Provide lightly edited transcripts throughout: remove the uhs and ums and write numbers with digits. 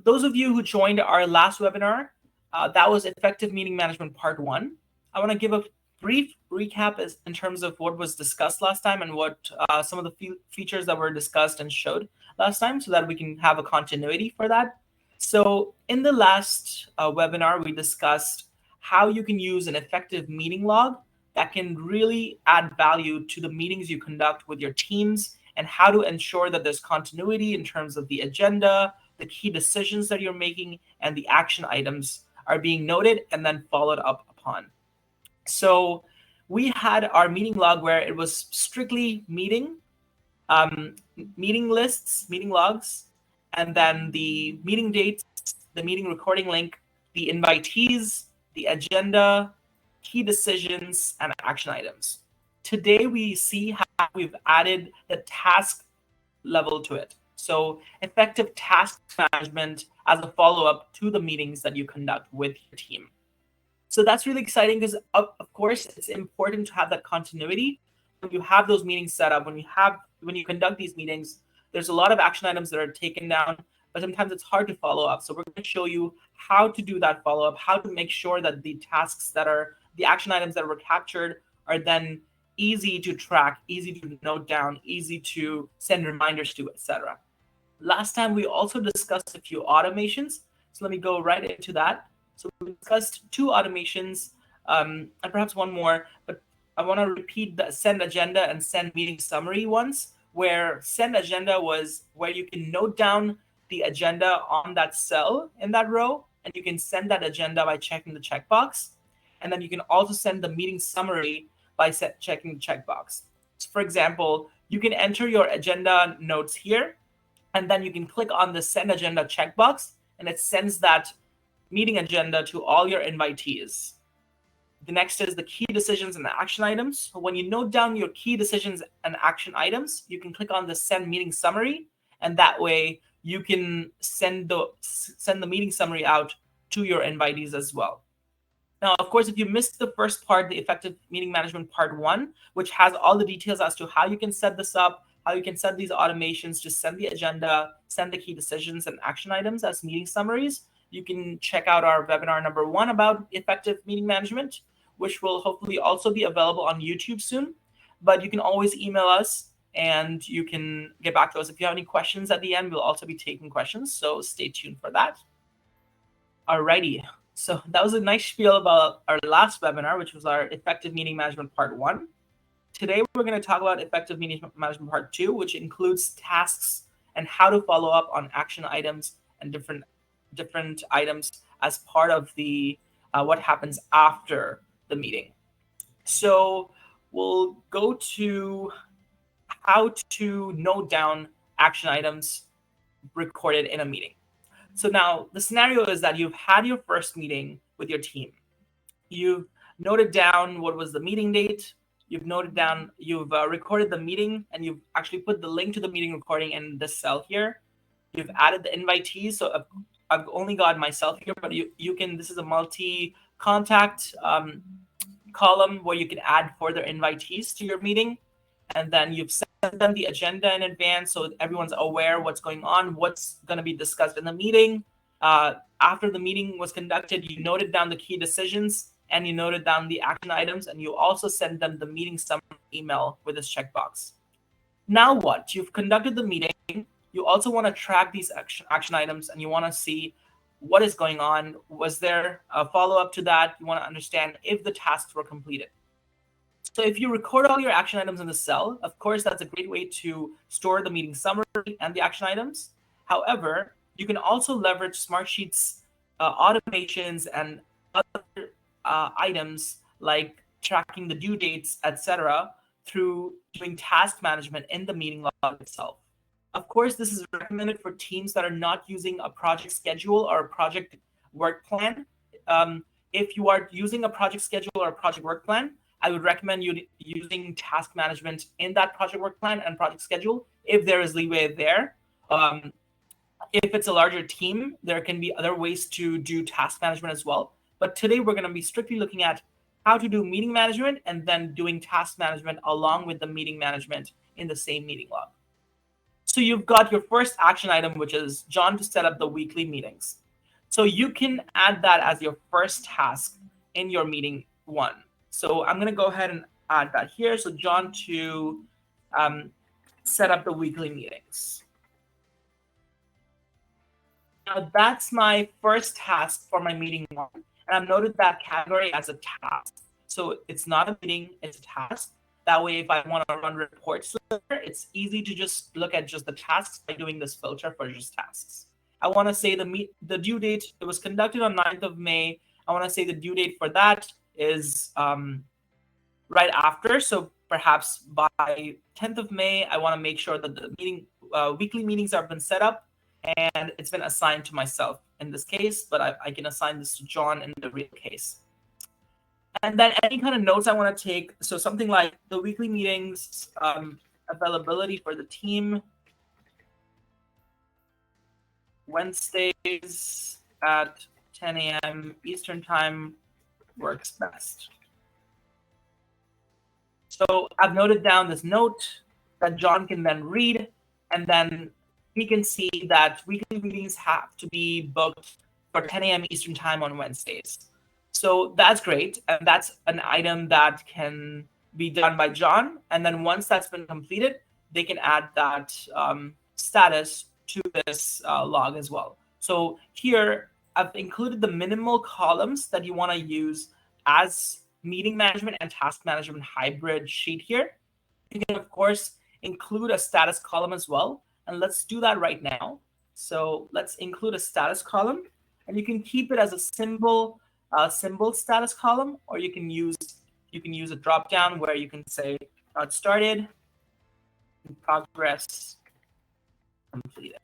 those of you who joined our last webinar, that was Effective Meeting Management Part 1. I want to give a brief recap in terms of what was discussed last time and what some of the features that were discussed and showed last time, so that we can have a continuity for that. So in the last webinar, we discussed how you can use an effective meeting log that can really add value to the meetings you conduct with your teams, and how to ensure that there's continuity in terms of the agenda, the key decisions that you're making, and the action items are being noted and then followed up upon. So we had our meeting log where it was strictly meeting lists, meeting logs, and then the meeting dates, the meeting recording link, the invitees, the agenda, key decisions, and action items. Today, we see how we've added the task level to it. So effective task management as a follow-up to the meetings that you conduct with your team. So that's really exciting because, of course, it's important to have that continuity. When you have those meetings set up, when you conduct these meetings, there's a lot of action items that are taken down, but sometimes it's hard to follow up. So we're going to show you how to do that follow-up, how to make sure that the tasks that are, the action items that were captured are then easy to track, easy to note down, easy to send reminders to, etc. Last time, we also discussed a few automations. So let me go right into that. So we discussed 2 automations and perhaps one more, but I want to repeat the send agenda and send meeting summary ones, where send agenda was where you can note down the agenda on that cell in that row, and you can send that agenda by checking the checkbox. And then you can also send the meeting summary by checking the checkbox. So for example, you can enter your agenda notes here, and then you can click on the send agenda checkbox, and it sends that meeting agenda to all your invitees. The next is the key decisions and the action items. So when you note down your key decisions and action items, you can click on the send meeting summary, and that way you can send the meeting summary out to your invitees as well. Now, of course, if you missed the first part, the Effective Meeting Management Part 1, which has all the details as to how you can set this up, how you can set these automations to send the agenda, send the key decisions and action items as meeting summaries, you can check out our webinar number 1 about effective meeting management, which will hopefully also be available on YouTube soon. But you can always email us and you can get back to us. If you have any questions at the end, we'll also be taking questions. So stay tuned for that. Alrighty. So that was a nice spiel about our last webinar, which was our Effective Meeting Management Part 1. Today, we're going to talk about Effective Meeting Management Part 2, which includes tasks and how to follow up on action items and different items as part of the what happens after the meeting. So we'll go to how to note down action items recorded in a meeting. So now the scenario is that you've had your first meeting with your team. You've noted down what was the meeting date. You've recorded the meeting, and you've actually put the link to the meeting recording in this cell here. You've added the invitees. So I've only got myself here, but you can, this is a multi-contact column where you can add further invitees to your meeting. And then you've sent them the agenda in advance so everyone's aware what's going on, what's going to be discussed in the meeting. After the meeting was conducted, you noted down the key decisions and you noted down the action items, and you also sent them the meeting summary email with this checkbox. Now what? You've conducted the meeting. You also want to track these action items, and you want to see what is going on. Was there a follow-up to that? You want to understand if the tasks were completed. So if you record all your action items in the cell, of course, that's a great way to store the meeting summary and the action items. However, you can also leverage Smartsheet's automations and other items like tracking the due dates, etc., through doing task management in the meeting log itself. Of course, this is recommended for teams that are not using a project schedule or a project work plan. If you are using a project schedule or a project work plan, I would recommend you using task management in that project work plan and project schedule if there is leeway there. If it's a larger team, there can be other ways to do task management as well. But today we're going to be strictly looking at how to do meeting management and then doing task management along with the meeting management in the same meeting log. So you've got your first action item, which is John to set up the weekly meetings. So you can add that as your first task in your meeting one. So I'm going to go ahead and add that here. So John to set up the weekly meetings. Now that's my first task for my meeting one. And I've noted that category as a task. So it's not a meeting, it's a task. That way, if I want to run reports later, it's easy to just look at just the tasks by doing this filter for just tasks. I want to say the due date, it was conducted on 9th of May. I want to say the due date for that is right after. So perhaps by 10th of May, I want to make sure that the weekly meetings have been set up and it's been assigned to myself in this case, but I can assign this to John in the real case. And then any kind of notes I want to take. So something like the weekly meetings, availability for the team, Wednesdays at 10 a.m. Eastern time works best. So I've noted down this note that John can then read, and then he can see that weekly meetings have to be booked for 10 a.m. Eastern time on Wednesdays. So that's great. And that's an item that can be done by John. And then once that's been completed, they can add that status to this log as well. So here, I've included the minimal columns that you want to use as meeting management and task management hybrid sheet here. You can, of course, include a status column as well. And let's do that right now. So let's include a status column. And you can keep it as a symbol status column, or you can use a drop down where you can say got started, in progress, completed.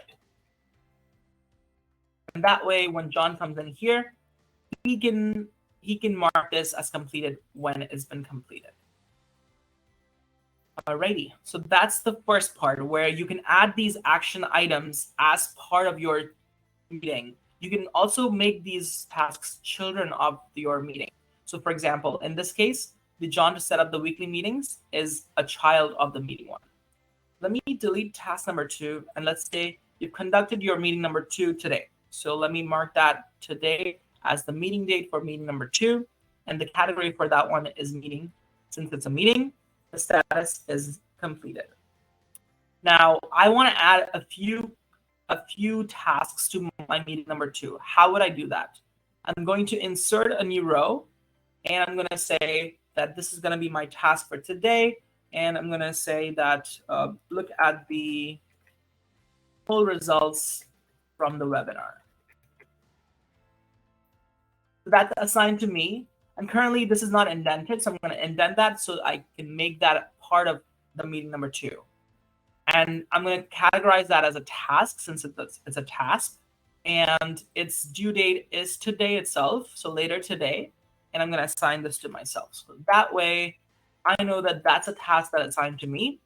And that way, when John comes in here, he can mark this as completed when it's been completed. Alrighty, so that's the first part where you can add these action items as part of your meeting. You can also make these tasks children of your meeting. So for example, in this case, the John to set up the weekly meetings is a child of the meeting one. Let me delete task number 2, and let's say you've conducted your meeting number 2 today. So let me mark that today as the meeting date for meeting number 2, and the category for that one is meeting. Since it's a meeting, the status is completed. Now, I want to add a few tasks to my meeting number 2. How would I do that? I'm going to insert a new row, and I'm going to say that this is going to be my task for today, and I'm going to say that look at the full results from the webinar. So that's assigned to me, and currently this is not indented, so I'm going to indent that so I can make that part of the meeting number 2. And I'm going to categorize that as a task since it's a task. And its due date is today itself, so later today. And I'm going to assign this to myself. So that way, I know that that's a task that is assigned to me.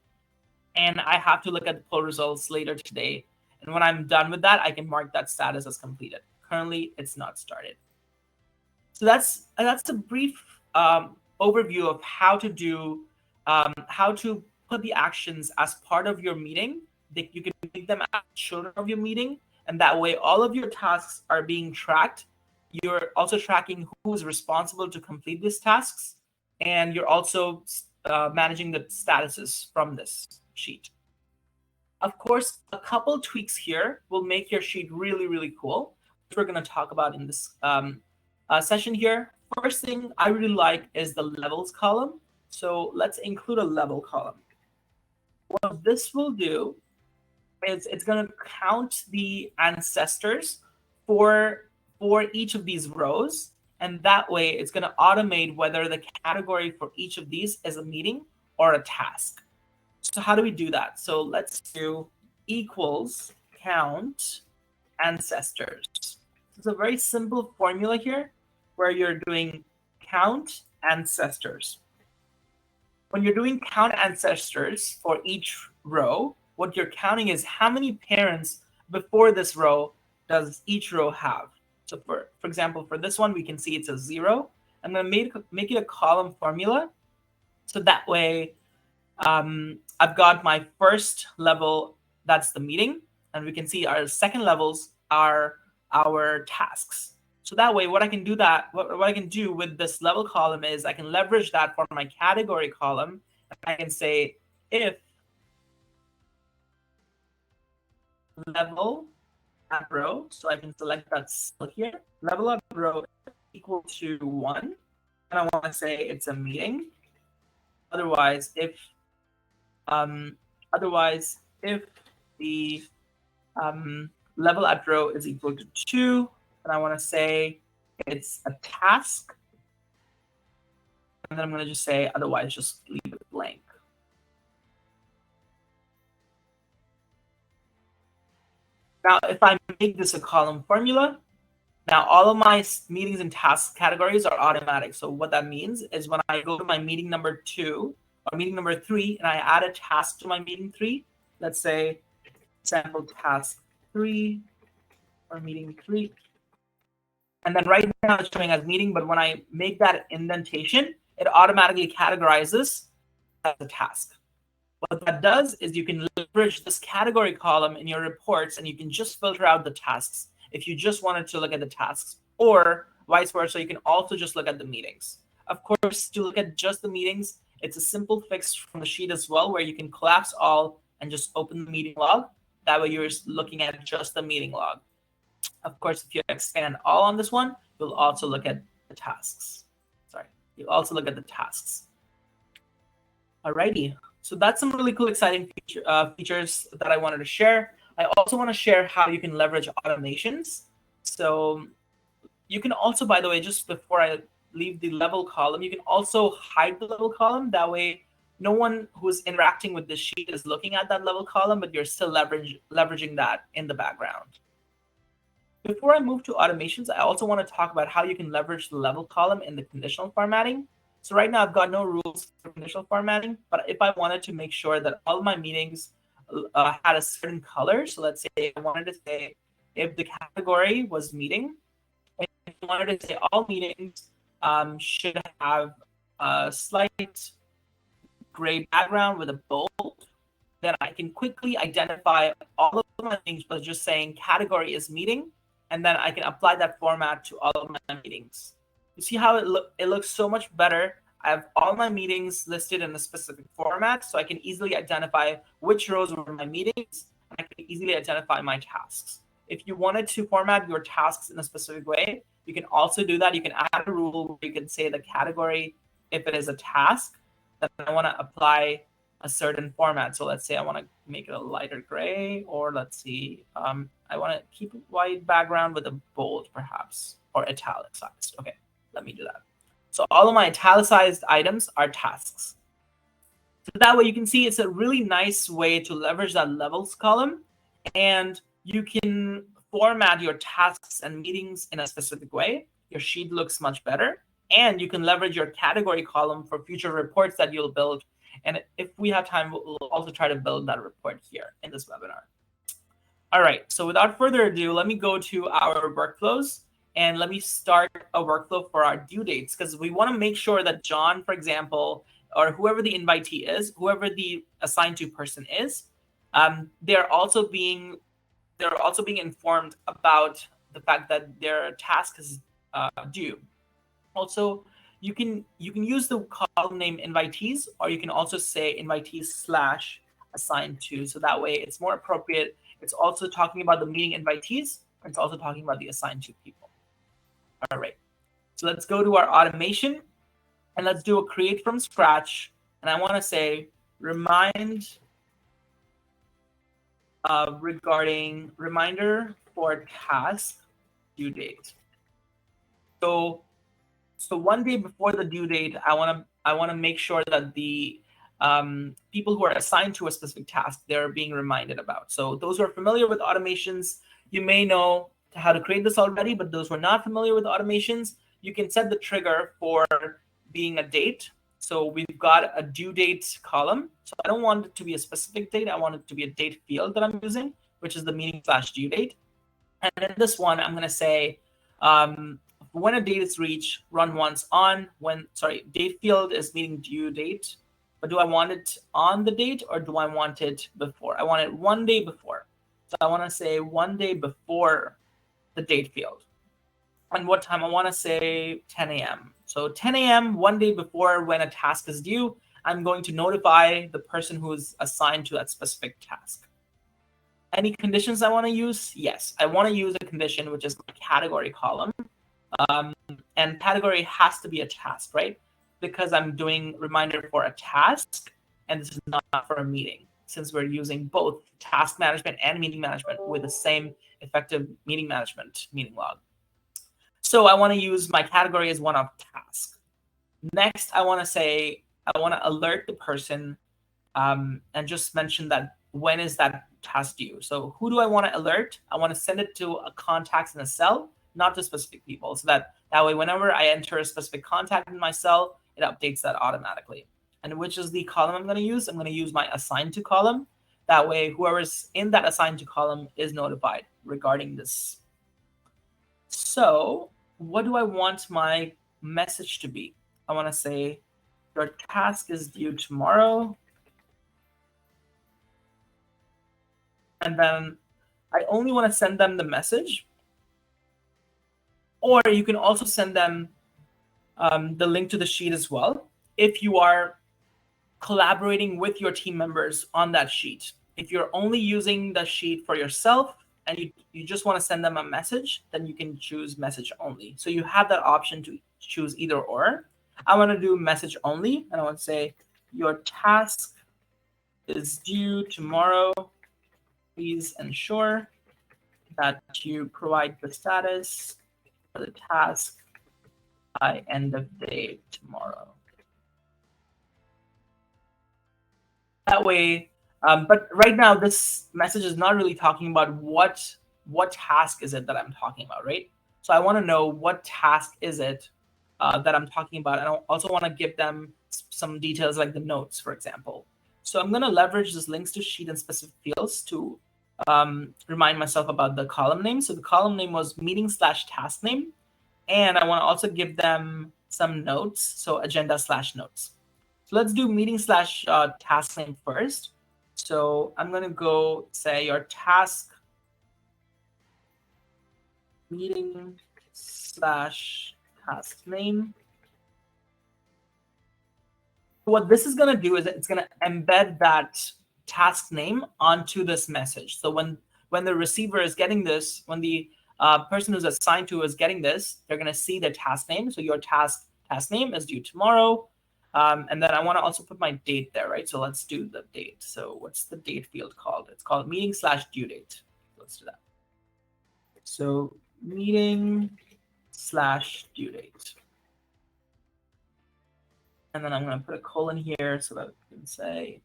And I have to look at the poll results later today. And when I'm done with that, I can mark that status as completed. Currently, it's not started. So that's a brief overview of how to do how to put the actions as part of your meeting. You can make them as children of your meeting, and that way all of your tasks are being tracked. You're also tracking who's responsible to complete these tasks, and you're also managing the statuses from this sheet. Of course, a couple tweaks here will make your sheet really, really cool, which we're going to talk about in this session here. First thing I really like is the levels column. So let's include a level column. What this will do is it's going to count the ancestors for each of these rows. And that way, it's going to automate whether the category for each of these is a meeting or a task. So how do we do that? So let's do equals count ancestors. It's a very simple formula here where you're doing count ancestors. When you're doing count ancestors for each row, what you're counting is how many parents before this row does each row have. So for example, for this one, we can see it's a 0. I'm going to make it a column formula. So that way, I've got my first level that's the meeting. And we can see our second levels are our tasks. So that way, what I can do with this level column is I can leverage that for my category column. And I can say if level at row, so I can select that cell here, level at row equal to 1, and I want to say it's a meeting. Otherwise, if the level at row is equal to 2, and I want to say it's a task, and then I'm going to just say otherwise, just leave it blank. Now, if I make this a column formula, now all of my meetings and tasks categories are automatic. So what that means is when I go to my meeting number 2 or meeting number 3, and I add a task to my meeting 3, let's say sample task 3 or meeting 3. And then right now it's showing as meeting, but when I make that indentation, it automatically categorizes as a task. What that does is you can leverage this category column in your reports, and you can just filter out the tasks if you just wanted to look at the tasks, or vice versa, you can also just look at the meetings. Of course, to look at just the meetings, it's a simple fix from the sheet as well, where you can collapse all and just open the meeting log. That way you're looking at just the meeting log. Of course, if you expand all on this one, you'll also look at the tasks. You'll also look at the tasks. Alrighty. So that's some really cool, exciting features that I wanted to share. I also want to share how you can leverage automations. So you can also, by the way, just before I leave the level column, you can also hide the level column. That way, no one who's interacting with this sheet is looking at that level column, but you're still leveraging that in the background. Before I move to automations, I also want to talk about how you can leverage the level column in the conditional formatting. So right now I've got no rules for conditional formatting, but if I wanted to make sure that all my meetings had a certain color, so let's say I wanted to say if the category was meeting, if I wanted to say all meetings should have a slight gray background with a bold, then I can quickly identify all of my meetings by just saying category is meeting, and then I can apply that format to all of my meetings. You see how it looks so much better. I have all my meetings listed in a specific format, so I can easily identify which rows were my meetings, and I can easily identify my tasks. If you wanted to format your tasks in a specific way, you can also do that. You can add a rule where you can say the category, if it is a task, then I want to apply a certain format. So let's say I want to make it a lighter gray, or let's see, I want to keep a white background with a bold perhaps, or italicized. Okay, let me do that. So all of my italicized items are tasks. So that way you can see it's a really nice way to leverage that levels column, and you can format your tasks and meetings in a specific way. Your sheet looks much better, and you can leverage your category column for future reports that you'll build. And if we have time, we'll also try to build that report here in this webinar. All right, so without further ado, let me go to our workflows, and let me start a workflow for our due dates, because we want to make sure that John, for example, or whoever the invitee is, whoever the assigned to person is, they're also being informed about the fact that their task is due. Also, you can use the column name invitees, or you can also say invitees / assigned to. So that way it's more appropriate. It's also talking about the meeting invitees, and it's also talking about the assigned to people. All right. So let's go to our automation, and let's do a create from scratch. And I want to say remind regarding reminder for task due date. So one day before the due date, I want to make sure that the people who are assigned to a specific task, they're being reminded about. So those who are familiar with automations, you may know how to create this already, but those who are not familiar with automations, you can set the trigger for being a date. So we've got a due date column. So I don't want it to be a specific date. I want it to be a date field that I'm using, which is the meeting / due date. And in this one, I'm going to say when a date is reached, run once on. Date field is meeting due date. But do I want it on the date or do I want it before? I want it 1 day before. So I want to say 1 day before the date field. And what time? I want to say 10 a.m. So 10 a.m. 1 day before when a task is due, I'm going to notify the person who is assigned to that specific task. Any conditions I want to use? Yes, I want to use a condition which is my category column. And category has to be a task, right? Because I'm doing reminder for a task, and this is not for a meeting, since we're using both task management and meeting management with the same effective meeting management meeting log. So I want to use my category as one of task. Next, I want to alert the person and just mention that when is that task due. So who do I want to alert? I want to send it to a contacts in a cell, not to specific people, so that way whenever I enter a specific contact in my cell, it updates that automatically. And which is the column I'm going to use? I'm going to use my assigned to column. That way whoever's in that assigned to column is notified regarding this. So what do I want my message to be? I want to say your task is due tomorrow. And then I only want to send them the message. Or you can also send them the link to the sheet as well if you are collaborating with your team members on that sheet. If you're only using the sheet for yourself and you just want to send them a message, then you can choose message only. So you have that option to choose either or. I want to do message only, and I want to say your task is due tomorrow. Please ensure that you provide the status for the task by end of day tomorrow. That way, but right now this message is not really talking about what task is it that I'm talking about, right? So I want to know what task is it that I'm talking about, and I also want to give them some details like the notes, for example. So I'm going to leverage this links to sheet and specific fields to remind myself about the column name. So the column name was meeting/task name, and I want to also give them some notes, so agenda/notes. So let's do meeting/task name first. So I'm going to go say your task meeting/task name. What this is going to do is it's going to embed that task name onto this message. So when the receiver is getting this, when the person who's assigned to is getting this, they're going to see the task name. So your task name is due tomorrow. And then I want to also put my date there, right? So let's do the date. So what's the date field called? It's called meeting/due date. Let's do that. So meeting/due date. And then I'm going to put a colon here so that we can say,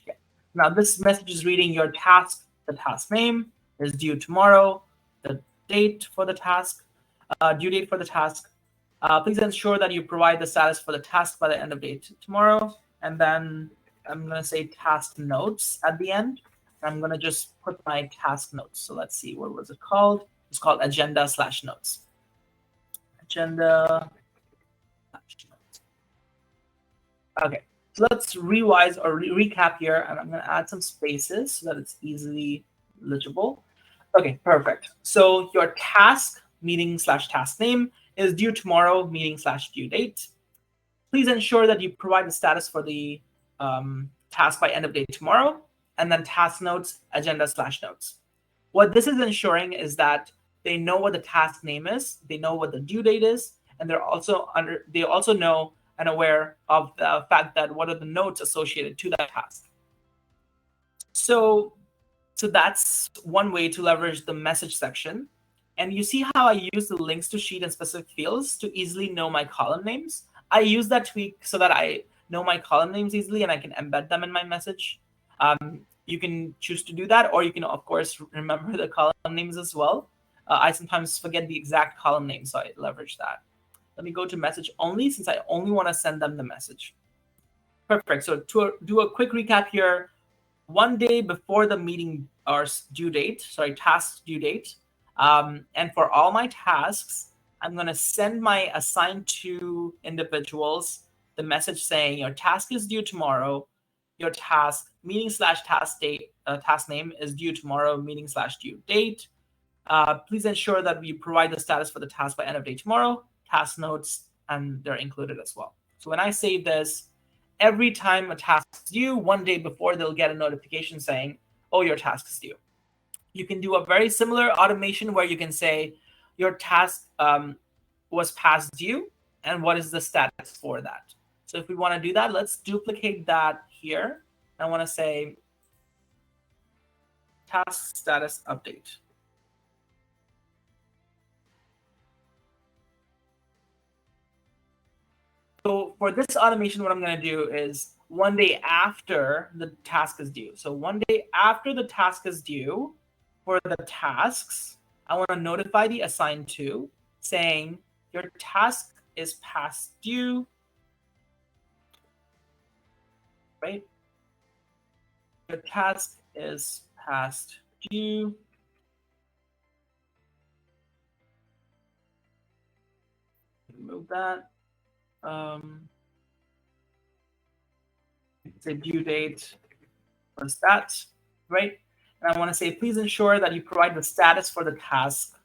yeah. Now this message is reading your task, the task name is due tomorrow, the date for the task, due date for the task. Please ensure that you provide the status for the task by the end of day tomorrow. And then I'm going to say task notes at the end. I'm going to just put my task notes. So let's see, what was it called? It's called agenda/notes. Agenda/notes. Okay, so let's revise or recap here, and I'm going to add some spaces so that it's easily legible. Okay, perfect. So your task meeting/task name is due tomorrow, meeting/due date. Please ensure that you provide the status for the task by end of day tomorrow, and then task notes, agenda/notes. What this is ensuring is that they know what the task name is, they know what the due date is, and they also know and aware of the fact that what are the notes associated to that task. So that's one way to leverage the message section. And you see how I use the links to sheet and specific fields to easily know my column names. I use that tweak so that I know my column names easily and I can embed them in my message. You can choose to do that, or you can, of course, remember the column names as well. I sometimes forget the exact column name, so I leverage that. Let me go to message only, since I only want to send them the message. Perfect. So to do a quick recap here, 1 day before the meeting or task due date, and for all my tasks, I'm going to send my assigned to individuals the message saying your task is due tomorrow, your task meeting/task date, task name is due tomorrow, meeting/due date. Please ensure that we provide the status for the task by end of day tomorrow, task notes, and they're included as well. So when I save this, every time a task is due, 1 day before, they'll get a notification saying, oh, your task is due. You can do a very similar automation where you can say your task was past due and what is the status for that. So if we want to do that, let's duplicate that here. I want to say task status update. So for this automation, what I'm going to do is 1 day after the task is due. So 1 day after the task is due, for the tasks, I want to notify the assigned to saying your task is past due, right? Your task is past due. Remove that. Say due date was that, right? And I want to say, please ensure that you provide the status for the task.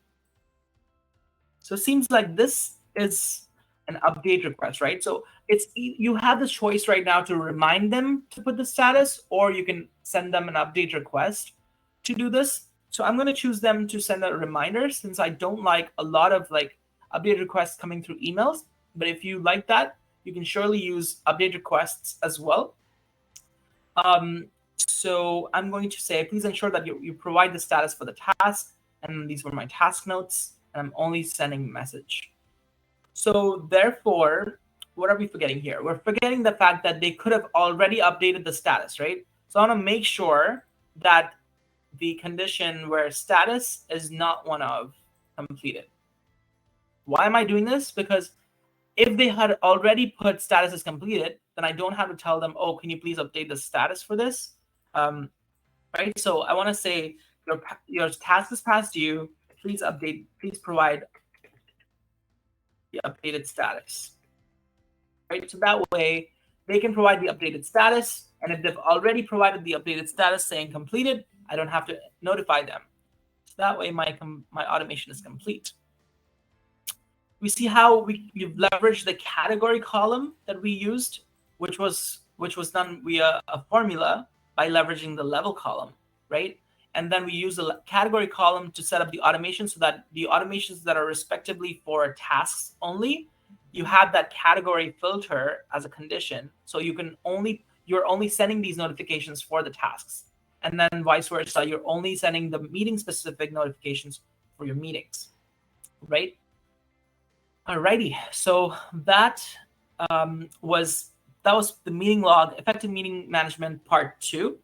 So it seems like this is an update request, right? So it's, you have the choice right now to remind them to put the status, or you can send them an update request to do this. So I'm going to choose them to send a reminder, since I don't like a lot of like update requests coming through emails. But if you like that, you can surely use update requests as well. So I'm going to say, please ensure that you provide the status for the task. And these were my task notes. And I'm only sending a message. So therefore, what are we forgetting here? We're forgetting the fact that they could have already updated the status, right? So I want to make sure that the condition where status is not one of completed. Why am I doing this? Because if they had already put status is completed, then I don't have to tell them, oh, can you please update the status for this? Right? So I want to say your task is past due. Please update, please provide the updated status. Right? So that way they can provide the updated status. And if they've already provided the updated status saying completed, I don't have to notify them. So that way my automation is complete. We see how we've leveraged the category column that we used, which was done via a formula by leveraging the level column, right? And then we use the category column to set up the automation, so that the automations that are respectively for tasks only, you have that category filter as a condition. So you're only sending these notifications for the tasks. And then vice versa, you're only sending the meeting specific notifications for your meetings, right? Alrighty, so that was the meeting log, effective meeting management part 2.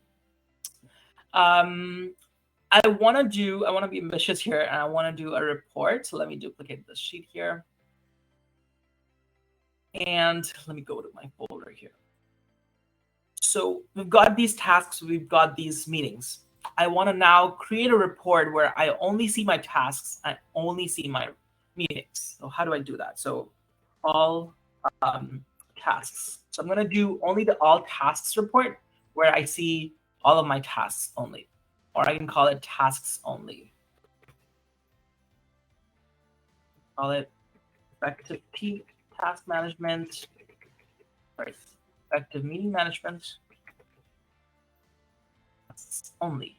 I want to be ambitious here, and I want to do a report. So let me duplicate this sheet here. And let me go to my folder here. So we've got these tasks, we've got these meetings. I want to now create a report where I only see my tasks, I only see my meetings. So how do I do that? So all tasks. So I'm going to do only the all tasks report, where I see all of my tasks only, or I can call it tasks only. Call it effective task management, or effective meeting management tasks only.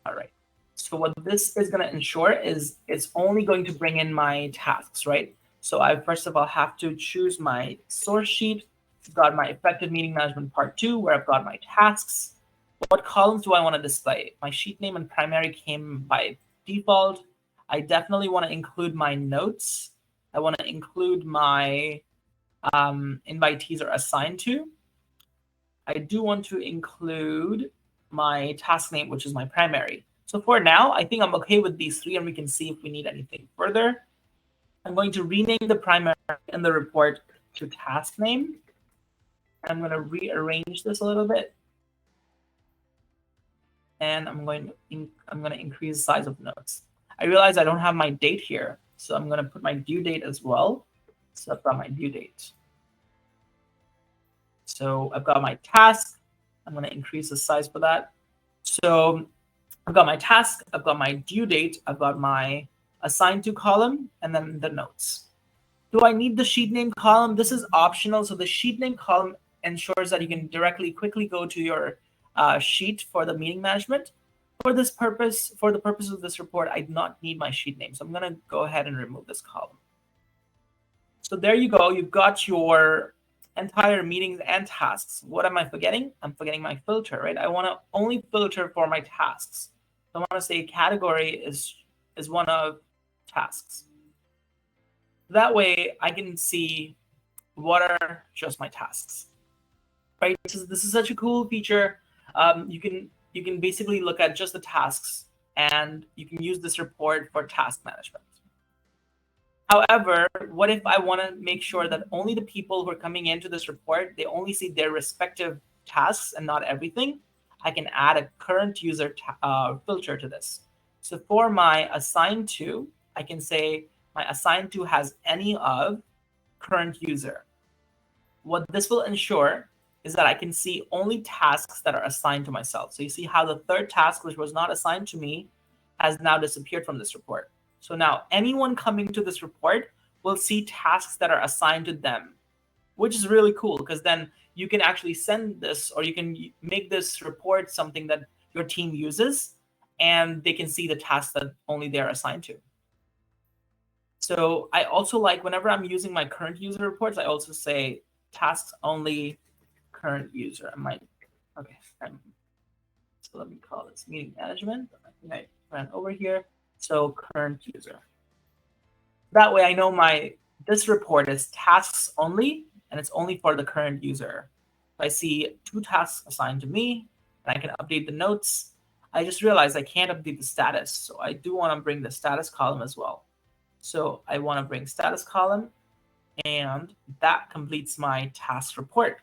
All right. So what this is going to ensure is it's only going to bring in my tasks, right? So I first of all have to choose my source sheet. I've got my effective meeting management part 2, where I've got my tasks. What columns do I want to display? My sheet name and primary came by default. I definitely want to include my notes. I want to include my invitees are assigned to. I do want to include my task name, which is my primary. So for now, I think I'm okay with these 3, and we can see if we need anything further. I'm going to rename the primary in the report to task name. I'm going to rearrange this a little bit. And I'm going to increase the size of notes. I realize I don't have my date here, so I'm going to put my due date as well. So I've got my due date. So I've got my task. I'm going to increase the size for that. So I've got my task, I've got my due date, I've got my assigned to column, and then the notes. Do I need the sheet name column? This is optional. So the sheet name column ensures that you can quickly go to your sheet for the meeting management. For this purpose, for the purpose of this report, I do not need my sheet name. So I'm going to go ahead and remove this column. So there you go. You've got your entire meetings and tasks. What am I forgetting? I'm forgetting my filter, right? I want to only filter for my tasks. So I want to say category is one of tasks. That way I can see what are just my tasks, right? This is such a cool feature. You can basically look at just the tasks, and you can use this report for task management. However, what if I want to make sure that only the people who are coming into this report, they only see their respective tasks and not everything? I can add a current user filter to this. So for my assigned to, I can say my assigned to has any of current user. What this will ensure is that I can see only tasks that are assigned to myself. So you see how the third task, which was not assigned to me, has now disappeared from this report. So now anyone coming to this report will see tasks that are assigned to them, which is really cool, because then you can actually send this, or you can make this report something that your team uses, and they can see the tasks that only they're assigned to. So I also like, whenever I'm using my current user reports, I also say tasks only current user. Okay. So let me call this meeting management. I think I ran over here. So current user. That way I know this report is tasks only, and it's only for the current user. If I see 2 tasks assigned to me, and I can update the notes. I just realized I can't update the status. So I do want to bring the status column as well. So I want to bring status column, and that completes my task report.